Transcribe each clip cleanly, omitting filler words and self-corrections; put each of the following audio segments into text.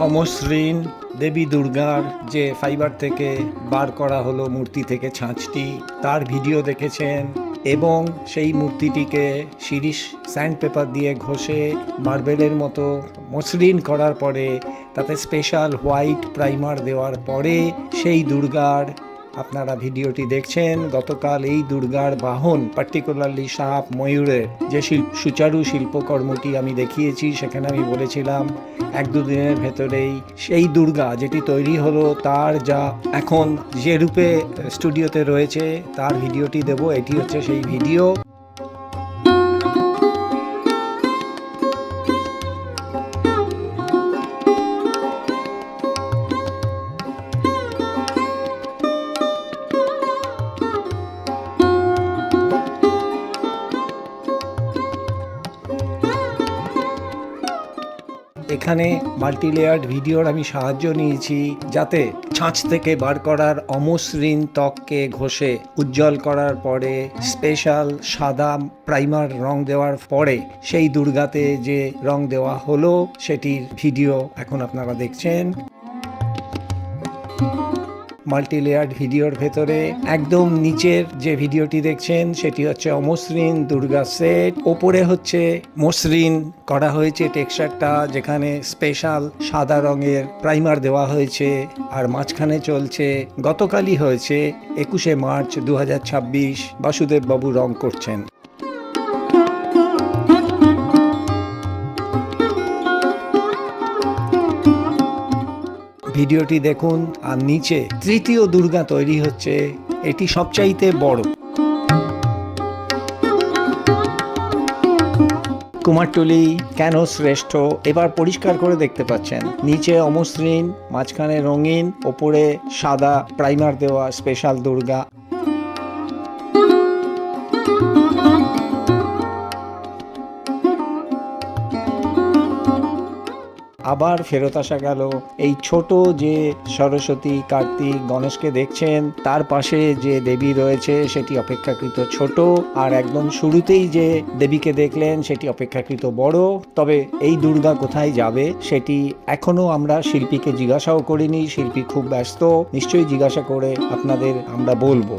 অমসৃণ দেবী দুর্গার যে ফাইবার থেকে বার করা হলো মূর্তি থেকে ছাঁচটি, তার ভিডিও দেখেছেন এবং সেই মূর্তিটিকে শিরিষ স্যান্ডপেপার দিয়ে ঘষে মার্বেলের মতো মসৃণ করার পরে তাতে স্পেশাল হোয়াইট প্রাইমার দেওয়ার পরে সেই দুর্গার আপনারা ভিডিওটি দেখছেন। গতকাল এই দুর্গার বাহন পার্টিকুলারলি সাপ ময়ূরের যে সুচারু শিল্পকর্মটি আমি দেখিয়েছি, সেখানে আমি বলেছিলাম 1-2 দিনের ভেতরেই সেই দুর্গা যেটি তৈরি হলো তার যা এখন যে রূপে স্টুডিওতে রয়েছে তার ভিডিওটি দেব। এটি হচ্ছে সেই ভিডিও। এখানে মাল্টিলেয়ার্ড ভিডিওর আমি সাহায্য নিয়েছি যাতে ছাঁচ থেকে বার করার অমসৃণ ত্বককে ঘষে উজ্জ্বল করার পরে স্পেশাল সাদা প্রাইমার রং দেওয়ার পরে সেই দুর্গাতে যে রং দেওয়া হলো সেটির ভিডিও এখন আপনারা দেখছেন। মাল্টিলেয়ার্ড ভিডিওর ভেতরে একদম নিচের যে ভিডিওটি দেখছেন সেটি হচ্ছে অমসৃণ দুর্গা সেট। ওপরে হচ্ছে মসৃণ করা হয়েছে টেক্সচারটা, যেখানে স্পেশাল সাদা রঙের প্রাইমার দেওয়া হয়েছে। আর মাঝখানে চলছে, গতকালই হয়েছে 21শে মার্চ 2026, বাসুদেব বাবু রং করছেন। ভিডিওটি দেখুন। আর নিচে তৃতীয় দুর্গা তৈরি হচ্ছে, এটি সবচাইতে বড়। কুমারটুলি কেন শ্রেষ্ঠ এবার পরিষ্কার করে দেখতে পাচ্ছেন। নিচে অমসৃণ, মাঝখানে রঙিন, ওপরে সাদা প্রাইমার দেওয়া স্পেশাল দুর্গা। আবার ফেরত আসা গেল এই ছোট যে সরস্বতী, কার্তিক, গণেশকে দেখছেন, তার পাশে যে দেবী রয়েছে সেটি অপেক্ষাকৃত ছোট, আর একদম শুরুতেই যে দেবীকে দেখলেন সেটি অপেক্ষাকৃত বড়। তবে এই দুর্গা কোথায় যাবে সেটি এখনো আমরা শিল্পীকে জিজ্ঞাসাও করিনি। শিল্পী খুব ব্যস্ত, নিশ্চয়ই জিজ্ঞাসা করে আপনাদের আমরা বলবো।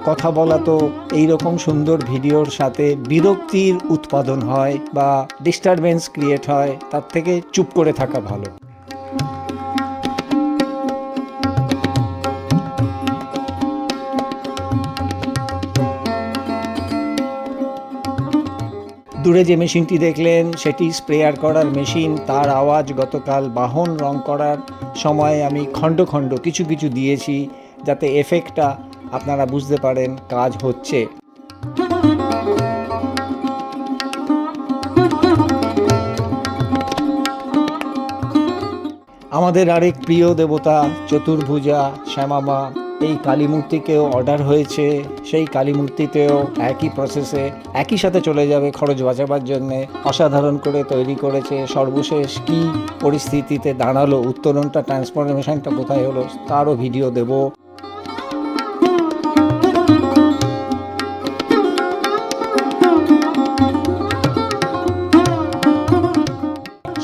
কথা বলা তো এইরকম সুন্দর ভিডিওর সাথে বিরক্তির উৎপাদন হয় বা ডিস্টারবেন্স ক্রিয়েট হয়, তার থেকে চুপ করে থাকা ভালো। দূরে যে মেশিনটি দেখলেন সেটি স্প্রেয়ার করার মেশিন। তার আওয়াজ গতকাল বাহন রং করার সময় আমি খণ্ড খণ্ড কিছু কিছু দিয়েছি যাতে এফেক্টটা আপনারা বুঝতে পারেন কাজ হচ্ছে। আমাদের আরেক প্রিয় দেবতা চতুর্ভুজা শ্যামামা, এই কালী মূর্তিকেও অর্ডার হয়েছে। সেই কালী মূর্তিতেও একই প্রসেসে একই সাথে চলে যাবে খরচ বাঁচাবার জন্যে। অসাধারণ করে তৈরি করেছে। সর্বশেষ কি পরিস্থিতিতে দাঁড়ালো, উত্তরণটা, ট্রান্সফরমেশনটা কোথায় হলো, তারও ভিডিও দেব।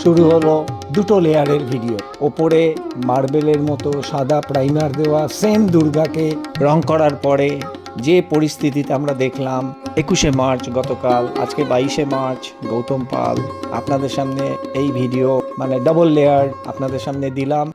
শুরু হলো দুটো লেয়ারের ভিডিও। ওপরে মার্বেলের মতো সাদা প্রাইমার দেওয়া সেম দুর্গাকে রং করার পরে যে পরিস্থিতিতে আমরা দেখলাম 21শে মার্চ গতকাল, আজকে 22শে মার্চ, গৌতম পাল আপনাদের সামনে এই ভিডিও মানে ডাবল লেয়ার আপনাদের সামনে দিলাম।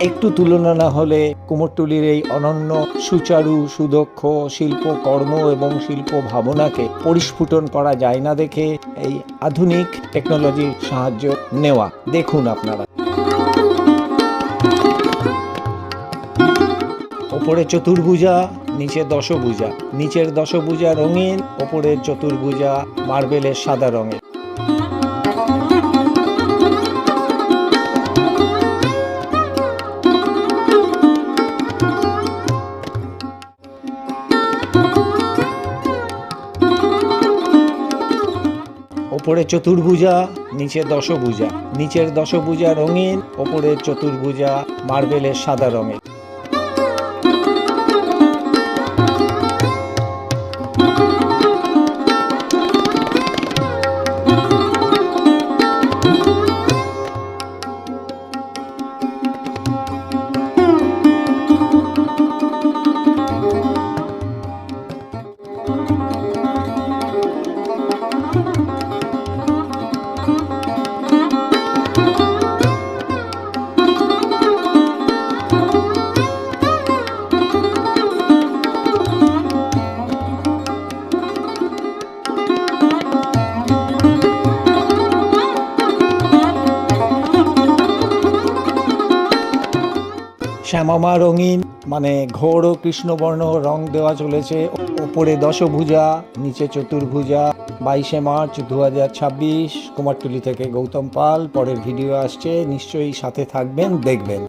একটু তুলনা না হলে কুমোরটুলির এই অনন্য সুচারু সুদক্ষ শিল্পকর্ম এবং শিল্প ভাবনাকে পরিস্ফুটন করা যায় না দেখে এই আধুনিক টেকনোলজির সাহায্য নেওয়া। দেখুন আপনারা। ওপরে চতুর্ভুজা, নিচে দশভুজা। নিচের দশভুজা রঙিন, ওপরের চতুর্ভুজা মার্বেলের সাদা রঙের। ওপরে চতুর্ভুজা, নিচে দশভুজা। নিচের দশভুজা রঙিন, ওপরের চতুর্ভুজা মার্বেলের সাদা রঙের। শ্যামামা রঙিন, মানে ঘোর ও কৃষ্ণবর্ণ রং দেওয়া চলেছে। ওপরে দশভুজা, নিচে চতুর্ভুজা। 22শে মার্চ 2026, কুমারটুলি থেকে গৌতম পাল। পরের ভিডিও আসছে, নিশ্চয়ই সাথে থাকবেন, দেখবেন।